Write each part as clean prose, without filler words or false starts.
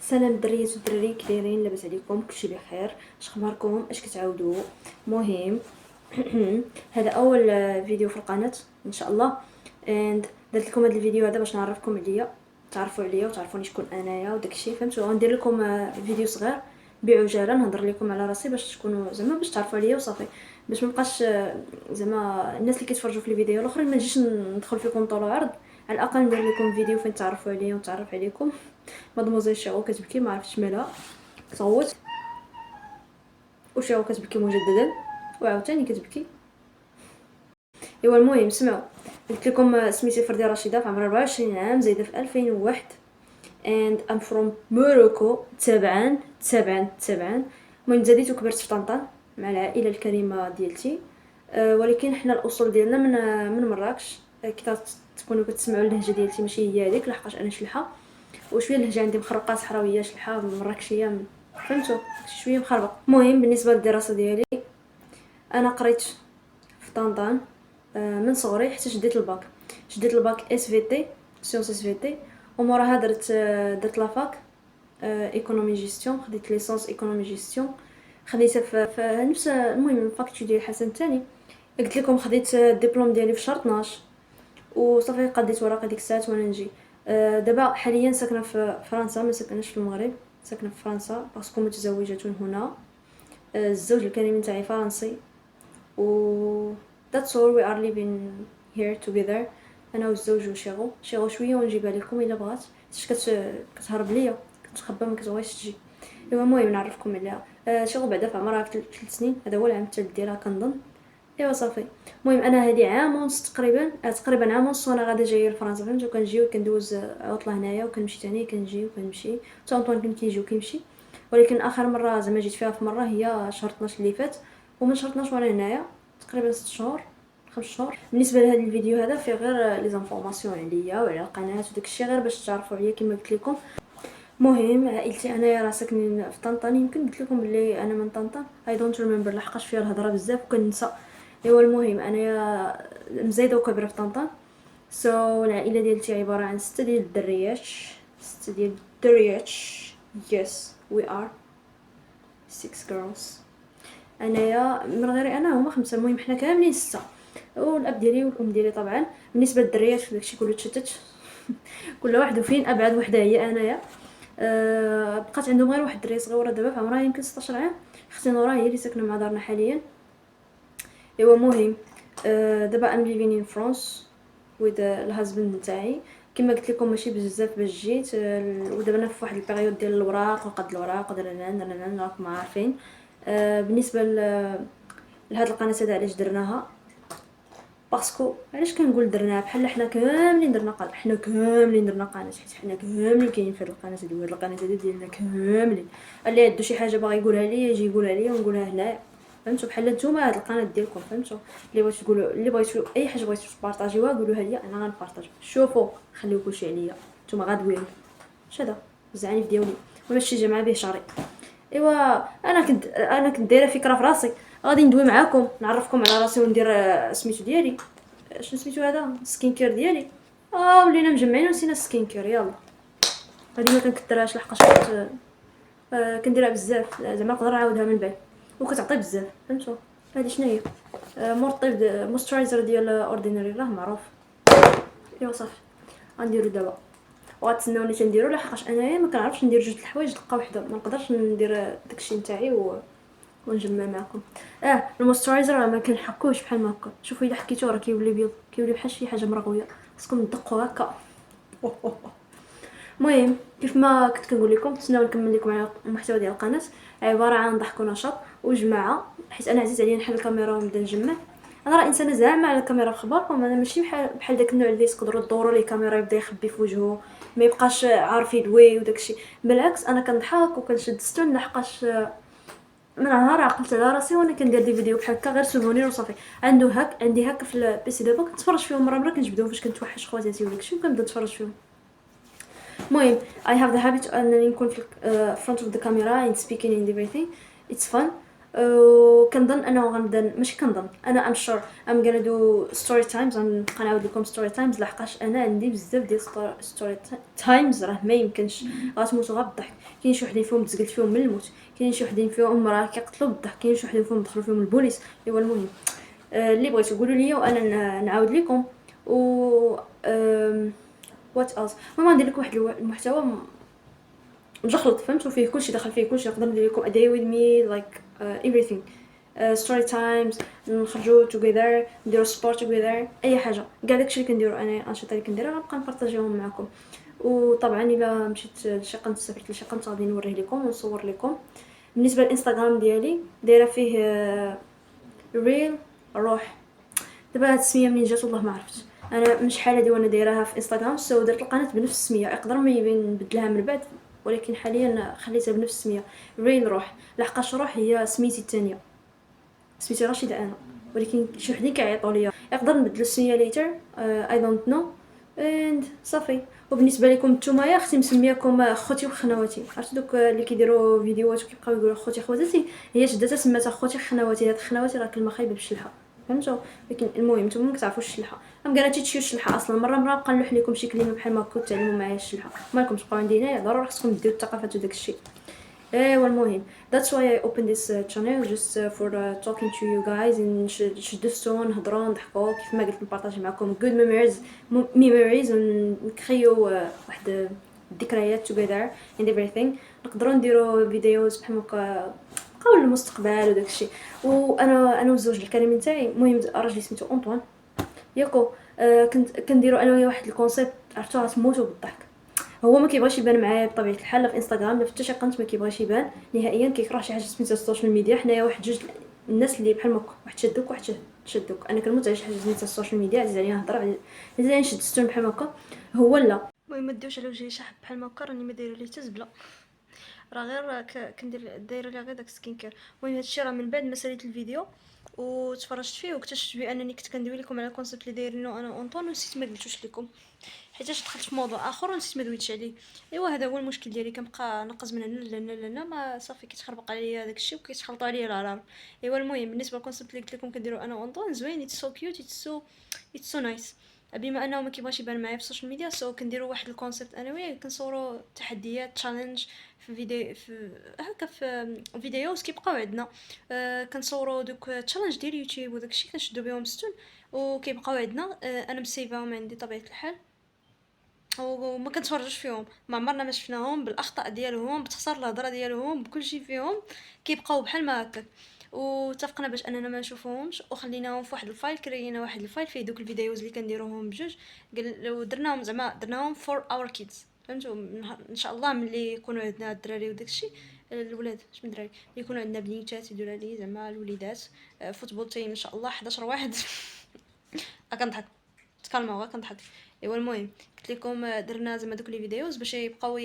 سلام الدريات والدراري، كي دايرين؟ لاباس عليكم؟ كلشي بخير؟ اش اخباركم؟ اش كتعاودوا؟ مهم. هذا اول فيديو في القناه ان شاء الله. اند درت لكم هذا الفيديو هذا باش نعرفكم عليا، تعرفوا عليا وتعرفوني شكون انايا وداكشي، فهمتوا؟ غندير لكم فيديو صغير بعجاله نهضر لكم على راسي باش تكونوا زعما باش تعرفوا عليا وصافي، باش ما بقاش زعما الناس اللي كيتفرجوا في الفيديو الاخرين ما نجيش ندخل فيكم طول العرض. على الاقل ندير لكم فيديو فين تعرفوا عليا ونتعرف عليكم. مادموزيل شيرو كتبكي، ما عرفتش مالها تصوت، وشيرو كتبكي مجددا وعاوتاني كتبكي. ايوا المهم سمعوا، قلت لكم سميتي فردي رشيده، في عمري 24 عام، زايده في 2001 and I'm from Morocco. تبعا المهم زاديت وكبرت في طنطا مع العائله الكريمه ديالتي. ولكن حنا الاصول ديالنا من مراكش. كي تكونوا كتسمعوا اللهجه ديالتي ماشي هي هذيك، لحقاش انا شلحه وشويه اللهجه عندي مخرقه صحراويه شلحه مراكشيه، فهمتوا؟ شويه مخربق. المهم بالنسبه للدراسه ديالي، انا قريت في طنطا من صغري حتى شديت الباك اس في تي، سيونس اس في تي، وموراها درت لافاك ايكونومي جيستيون، خديت ليسونس ايكونومي جيستيون، خديتها في نفس المهم الفاكولتي ديال حسن الثاني. قلت لكم خديت الدبلوم ديالي في شهر 12 وصافي قديت ورقه ديك الساعات وانا نجي. دابا حاليا ساكنه في فرنسا، ما ساكناش في المغرب، ساكنه في فرنسا باسكو متزوجه هنا. الزوج الكريم تاعي فرنسي و that's all we are living here together. انا والزوج وشيغو شويه ونجيبها لكم الا بغات، حيت كتهرب ليا كتخبى ما كتبغيش تجي. ايوا المهم نعرفكم عليها. شيغو بعدا في عمرها 3 سنين، هذا هو العام الثالث ديالها كنظن. ايوا صافي. المهم انا هذه عام ونص تقريبا عام ونص وانا غادا جايه لفرنسا، فهمتوا؟ كنجي وكندوز عطله هنايا وكنمشي ثاني، كنجي وكنمشي، حتى انطوان كان كيجي وكيمشي. ولكن اخر مره زعما جيت فيها في مره هي شهر 12 اللي فات، ومن شهر 12 وانا هنايا تقريبا 6 شهور 5 شهور. بالنسبه لهذا الفيديو هذا فيه غير لي زانفورماسيون عليا وعلى القناه وداك الشيء، غير باش تعرفوا عليا كما قلت لكم. مهم عائلتي انايا راه ساكنين في طنطا، يمكن قلت لكم بلي انا من طنطا، اي دونت ريمبر لحقاش فيها الهضره بزاف وكننسى. ايوا المهم انايا مزايده وكبيره في طنطا. العائله ديالتي عباره عن 6 ديال الدريات، 6 ديال الدريات. yes we are 6 girls. انايا من غيري انا هما 5، المهم حنا كاملين 6، والاب ديالي والام ديالي طبعا. بالنسبه للدريات داكشي كله تشتت كل واحد وفين ابعد وحده هي انايا. بقات عندهم غير واحد الدريه صغيره دابا في عمرها يمكن 16 عام، اختي نورا هي اللي ساكنه مع دارنا حاليا. ايوا مهم دابا ام ليفين ان فرانس وذ الهازبند تاعي، كما قلت لكم ماشي بزاف باش جيت. ودابا انا في واحد البيريود ديال الوراق وقد الوراق ودرنا راكم عارفين. بالنسبه لهاد القناه هذا علاش درناها، باسكو علاش كنقول درناها بحال حنا كاملين درنا قناه، حنا قناه، حيت حنا كاملين كاينين في هاد القناه هادي، وهاد القناه هادي ديالنا كاملين. اللي عنده شي حاجه باغي يقولها لي يجي يقولها لي ونقولها هنا، فهمتوا؟ بحال نتوما هاد القناه ديالكم، فهمتوا؟ اللي بغيتو تقولوا، اللي بغيتو اي حاجه بغيتو تبارطاجيوها قولوها لي انا غنبارطاج. شوفوا خليو كلشي عليا، نتوما غادويين شدا الزعانف ديالي وماشي جماعه به شري. ايوا انا كنت دايره فكره في راسي غادي ندوي معاكم نعرفكم على راسي وندير سميتو ديالي، شنو سميتو هذا سكين كير ديالي. ولينا مجمعين ونسينا السكين كير. يلا هذه ما كنكثرهاش لحقاش كنت كنديرها بزاف، زعما نقدر نعاودها من بعد وكتعطي بزاف، فهمتوا؟ هذه شنو هي؟ مورطيف موسترايزر ديال اوردينري، راه معروف. ايوا صافي غنديرو دابا وغتسناوني تنديرو، لحقاش انايا ما كنعرفش ندير جوج الحوايج دقه واحده، ما نقدرش ندير داكشي نتاعي ونجمع معكم. الموسترايزر راه ما كنحكوش بحال ما هكا، شوفوا الا حكيتوه راه كيولي بيض، كيولي بحال شي حاجه مرغويه، خصكم تدقوا هكا. المهم كيف ما كنت كنقول لكم، تسناو نكمل لكم على المحتوى ديال القناه، عباره عن ضحك ونشاط وجماعه، حيت انا عزيز عليا نحل الكاميرا ونبدا نجمع. انا راه انسانه زعما على الكاميرا خباركم، انا ماشي بحال داك النوع اللي تقدروا تدوروا ليه كاميرا يبدا يخبي في وجهه ما يبقاش عارف يدوي وداكشي. بالعكس انا كنضحك وكنشد ستون، لحقاش من نهار عقلت على راسي وانا كندير دي فيديو بحال هكا غير سوفونير وصافي. عندي هكا في البيسي دابا كنتفرج فيهم مره كنجبدهم فاش كنتوحش خواتاتي وداكشي وكنبدا نتفرج فيهم. المهم I have the habit انني نكون في front of the camera and speaking and everything. It's fun. وكنظن انه غنبدا، ماشي كنظن، انا ام شور ام غانا دو ستوري تايمز. غنبقى نعاود لكم ستوري تايمز لحقاش انا عندي بزاف ديال ستوري تايمز، راه ما يمكنش غتموتوا غير بالضحك. كاين شي وحدين فيهم تزقلت فيهم من الموت، كاين شي وحدين فيهم راه كيقتلوا بالضحك، كاين شي وحدين فيهم دخلوا فيهم البوليس. ايوا المهم اللي بغيتو قولوا لي وانا نعاود لكم. و وات ايلس، المهم ندير لكم واحد المحتوى مجخلط، فهمتوا؟ فيه كلشي، داخل فيه كلشي. نقدر ندير لكم a day with me like everything. ستوري تايمز، نخرجوا together، نديروا سبورت together، اي حاجه. كاع داكشي اللي كنديرو انا، الانشطه اللي كنديرها غنبقى نبارطاجيهم معكم. وطبعا الا مشيت لشي قنت، سافرت لشي قنت، غادي نوريه لكم ونصور لكم. بالنسبه للانستغرام ديالي دايره فيه ريل روح. دابا هاد السميه منين جات والله ما عرفت. انا من شحال هادي وانا دايراها في انستغرام، سو درت القناه بنفس السميه. يقدر ما يبين نبدلها من بعد، ولكن حاليا خليتها بنفس السميه ريل روح، لحقاش روح هي سميتي الثانيه، سميتي رشيدة انا، ولكن شي وحدين كيعيطوا ليا. يقدر نبدل السميه ليتر، اي دونت نو اند صافي. وبالنسبه لكم نتوما، يا اختي مسمياكم خوتي وخنواتي. عرفتوا دوك اللي كيديروا فيديوهات وكيبقاو يقولوا خوتي خواتاتي؟ هي شدتها سماتها خوتي خنواتي. هاد خنواتي راه كلمه خايبه بالشلحه، فهمتوا؟ لكن المهم نتوما ما كتعرفوش الشلحه. ام غانا تيتشيو الشلحه اصلا. مره نبقى نلوح لكم شي كلمه بحال ما كنت تعلموا معايا الشلحه. مالكم تبقاو عندي هنايا، ضروري خصكم ديروا الثقافات وداك الشيء. ايوا المهم that's why I opened this channel just for talking to you guys and نشدو نهضروا نضحكوا كيف ما قلت، نبارطاجي معكم good memories ونكريو واحد الذكريات together and everything. نقدروا نديروا فيديوز بحال هكا قبل المستقبل وداك الشيء. وانا والزوج الكريم نتاعي، المهم راجلي سميتو انطوان ياكو. كنت كنديروا انا وياه واحد الكونسيبت، عرفتوها تموتوا بالضحك. هو ما كيبغيش يبان معايا بطبيعه الحال، لا في انستغرام لا في حتى شي قنت ما كيبغيش يبان نهائيا. كيكره شي حاجه سميتها السوشيال ميديا. حنايا واحد جوج الناس اللي بحال هكا، واحد شدوك واحد شدوك. انا كنموت على شي حاجه سميتها السوشيال ميديا، عزيز عليا نهضر، عزيز عليا نشد ستون بحال هكا. هو لا، المهم ما ديوش على وجهي شحب بحال هكا، راني ما دايره ليه حتى زبله، راه غير كندير دايره ليها غير داك سكين كير. المهم هادشي راه من بعد ما ساليت الفيديو وتفرجت فيه واكتشفت بانني كنت كندوي لكم على كونسيبت اللي دايرينو انا وانطون، ونسيت ما قلتوش لكم حيتاش دخلت في موضوع اخر ونسيت ما دويتش عليه. ايوا هذا هو المشكل ديالي، كنبقى نقز من هنا لهنا لهنا، ما صافي كيتخربق عليا داكشي وكيتخلطوا عليا العرار. ايوا المهم بالنسبه للكونسيبت اللي قلت لكم كنديرو انا وانطون زوين، اتس سو كيوت، اتس سو نايس. بما انه ما كيبغيش يبان معايا في السوشيال ميديا، سو كنديروا واحد الكونسيبت انا وياه، كنصوروا تحديات تشالنج في فيديو، في هكا في فيديوز كيبقاو عندنا. كنصوروا دوك تشالنج ديال يوتيوب وداكشي، كنشدو بهم ستون وكيبقاو عندنا. انا مسيفاهم عندي طبيعه الحال وما كنتفرجوش فيهم، ما عمرنا ما شفناهم، بالاخطاء ديالهم، بتخسر الهضره ديالهم، بكل شيء فيهم كيبقاو بحال ما هكا. واتفقنا باش اننا ما نشوفوهمش وخليناهم في واحد الفايل، كرينا واحد الفايل فيه دوك الفيديوز اللي كنديروهم بجوج. لو درناهم زعما درناهم فور اور كيدز، فهمتوا؟ ان شاء الله ملي يكونوا عندنا الدراري وداكشي، الولاد اش من دراري يكونوا عندنا بنيتات يديروا لي زعما الوليدات، فوتبول تيم ان شاء الله 11 واحد. كنضحك، تكلموا كنضحك. ايوا المهم قلت لكم درنا زعما دوك لي فيديوز باش يبقاو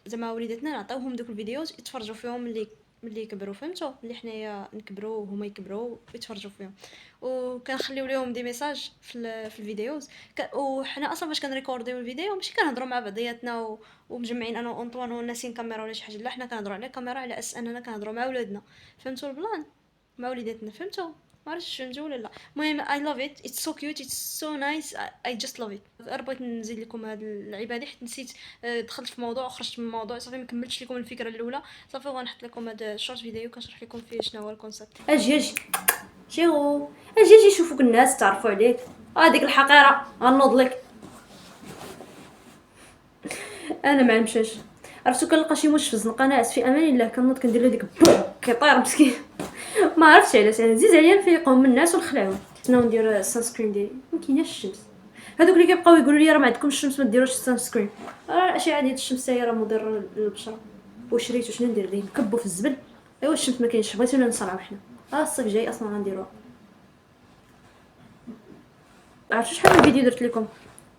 زعما وليداتنا نعطيوهم دوك الفيديوز يتفرجوا فيهم ملي يكبروا، فهمتوا؟ ملي حنايا نكبروا وهما يكبروا يتفرجوا فيهم. وكنخليو لهم دي ميساج في الفيديوز. وحنا اصلا فاش كنريكورديو الفيديو ماشي كنهضروا مع بعضياتنا ومجمعين انا وانطوان وناسين كاميرا ولا شي حاجه، لا حنا كنهضروا على كاميرا على اساس اننا كنهضروا مع ولادنا، فهمتوا البلان؟ مع وليداتنا، فهمتوا؟ ما عرفتش فهمتوا ولا لا؟ المهم I love it, it's so cute, it's so nice, I just love it. بغيت نزيد لكم هاد اللعيبه هادي حيت نسيت، دخلت في موضوع وخرجت من الموضوع، صافي ما كملتش لكم الفكره الاولى. صافي غنحط لكم هاد الشورت فيديو كنشرح لكم فيه شنو هو الكونسيبت. اجي شيرو، اجي يشوفوك الناس تعرفوا عليك، هذيك الحقيره غنوض لك. انا ما نمشاش، عرفتو كنلقى شي موش في الزنقه ناعس في امان الله، كنوض كندير له ديك كيطير مسكين. ما عرفتش علاش، انا زيد عليا نفيقهم من الناس ونخلعهم. شنو ندير السانسكرين ديالي، ما كايناش الشمس. هذوك اللي كيبقاو يقولوا لي راه ما عندكمش الشمس ما ديروش السانسكرين، الاشعه ديال الشمس هي راه مضره للبشره. وشريت وشنو ندير ليه، نكبو في الزبل. ايوا الشمس ما كاينش، بغيتونا نصرعوا حنا. الصيف جاي اصلا غنديروها. عرفتوا شحال من فيديو درت لكم؟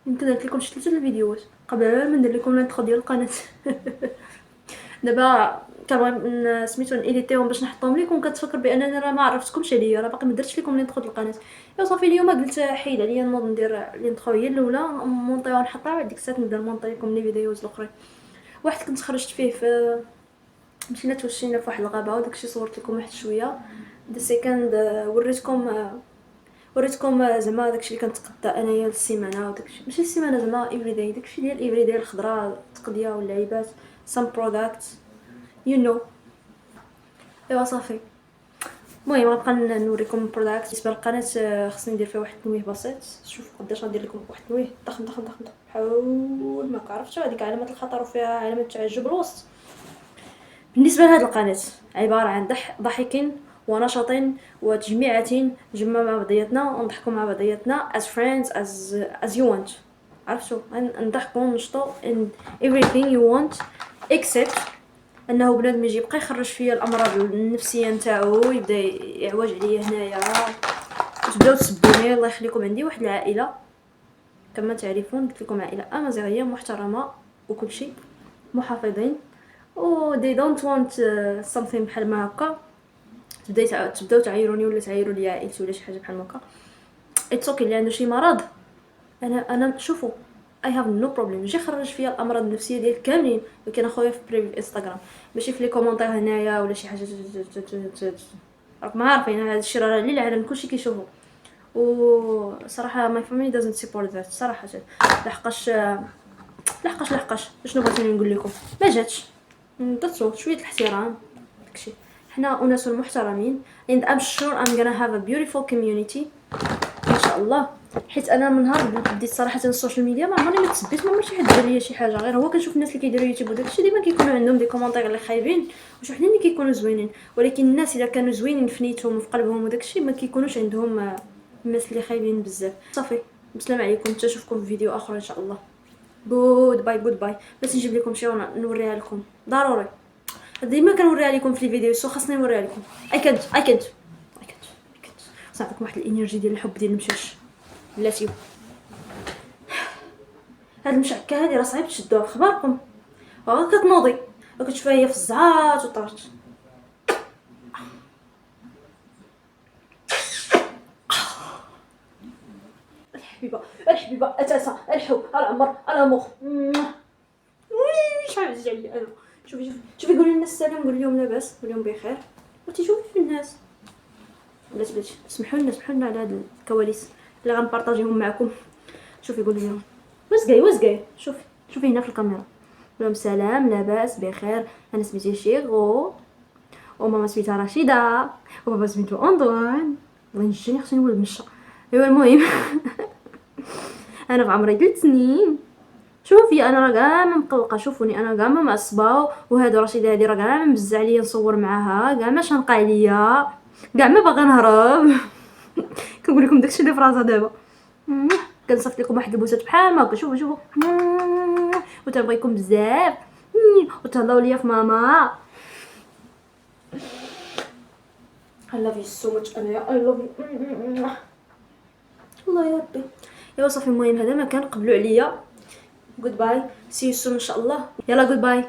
يمكن درت لكم شي 3 الفيديوهات قبل ما ندير لكم الانترو ديال القناه. دابا كنبغي سميتو نيديتيهم باش نحطهم لكم، كتفكر بانني راه ما عرفتكمش عليا، راه باقي ما درتش لكم الانترو ديال القناه. ايوا صافي اليوم قلت حيد عليا نوض ندير الانترو هي الاولى، مونطيها ونحطها، ديك الساعه نبدا نمونطي لكم لي فيديوز الاخرين. واحد كنت خرجت فيه في مشينا توشينا في واحد الغابه وداكشي صورت لكم واحد شويه. ذا سيكند وريتكم زعما داكشي اللي كنتقدا انايا للسيمانه وداكشي ماشي السيمانه زعما افري داكشي ديال افري داي الخضره التقديه واللعيبات سام برودكت يو نو. ايوا صافي. المهم غنبقى نوريكم برودكت. بالنسبه للقناه خصني ندير فيها واحد التنويه بسيط. شوف قداش غندير لكم واحد التنويه ضخم ضخم ضخم حول ما عرفتش هذيك علامات الخطر وفيها علامه التعجب الوسط. بالنسبه لهاد القناه عباره عن ضحك ونشاط وتجميعات نجمع مع بعضياتنا ونضحكوا مع بعضياتنا as friends as you want. عرفتوا نضحكوا ونشطوا in everything you want except انه بنادم يجي يبقى يخرج فيا الامراض النفسيه نتاعو يبدا يعوج عليا هنايا تبداو تسبوني. الله يخليكم عندي واحد العائله كما تعرفون قلت لكم عائله امازيغيه محترمه وكل شيء محافظين و they don't want something بحال ما هكا تبداو تعايروني ولا تعايروا لي عائلتي ولا شي حاجه بحال هكا. اتس اوكي اللي عنده شي مرض انا شوفوا I have no problem نجي خرج فيا الامراض النفسيه ديال كاملين ولكن اخويا في بريفي انستغرام ماشي في لي كومونتير هنايا ولا شي حاجه راكم عارفين هذا الشيء راه للعلن كلشي كيشوفوا. وصراحه my family doesn't support that صراحه. لحقاش شنو بغيتوني نقول لكم ما جاتش ضرتو شويه الاحترام داكشي. حنا اناس محترمين and I'm sure I'm gonna have a beautiful community ان شاء الله. حيت انا من نهار بديت صراحه السوشيال ميديا ما عمرني ما تثبت ما عمر شي حد دار ليا شي حاجه غير هو كنشوف الناس اللي كيديروا يوتيوب وداكشي ديما كيكونوا عندهم دي كومونتير اللي خايبين وشي وحدين اللي كيكونوا زوينين. ولكن الناس الا كانوا زوينين في نيتهم وفي قلبهم وداكشي ما كيكونوش عندهم الناس اللي خايبين بزاف. صافي السلام عليكم نشوفكم في فيديو اخر ان شاء الله. جود باي. بس نجيب لكم شي نوريها لكم ضروري ديما كنوريها لكم في الفيديو سو خاصني نوريها لكم. I can't صافيكم واحد الانرجي ديال الحب ديال المشاش بلاتي. هاد المشعكه هادي راه صعيب تشدوها في خباركم كتنوضي وكتشوفها هي في الزعات وطارت. الحبيبه اتاسا الحب العمر الامور شحال عزيز عليا انا. شوفي قولي للناس السلام قول لهم لاباس قول لهم بخير وتشوفي في الناس. بلاتي سمحوا لنا على هاد الكواليس اللي غنبارطاجيهم معكم. شوفي قولي لهم واش شوفي هنا في الكاميرا قول لهم سلام لاباس بخير انا سميتي شيغو وماما سميتها رشيده وبابا سميتو اندوان. بغيت نجيني خصني نولد نمشى. ايوا المهم انا في عمري 3 سنين. شوفي انا راه كاع ما مقلقه شوفوني انا كاع ما معصبه وهادو رشيده هادي راه كاع مبزع عليا نصور معاها كاع ما شنقى عليا كاع ما باغا نهرب. كنقول لكم داكشي اللي فراسها دابا. كنصيفط لكم واحد البوسات بحال ما هكا شوفوا وتنبغيكم بزاف وتهلاو ليا في ماما. I love you so much انا I love you الله يا ربي. ايوا صافي المهم هذا ما كان قبلوا عليا. جود باي سي يو سون ان شاء الله. يلا جود باي.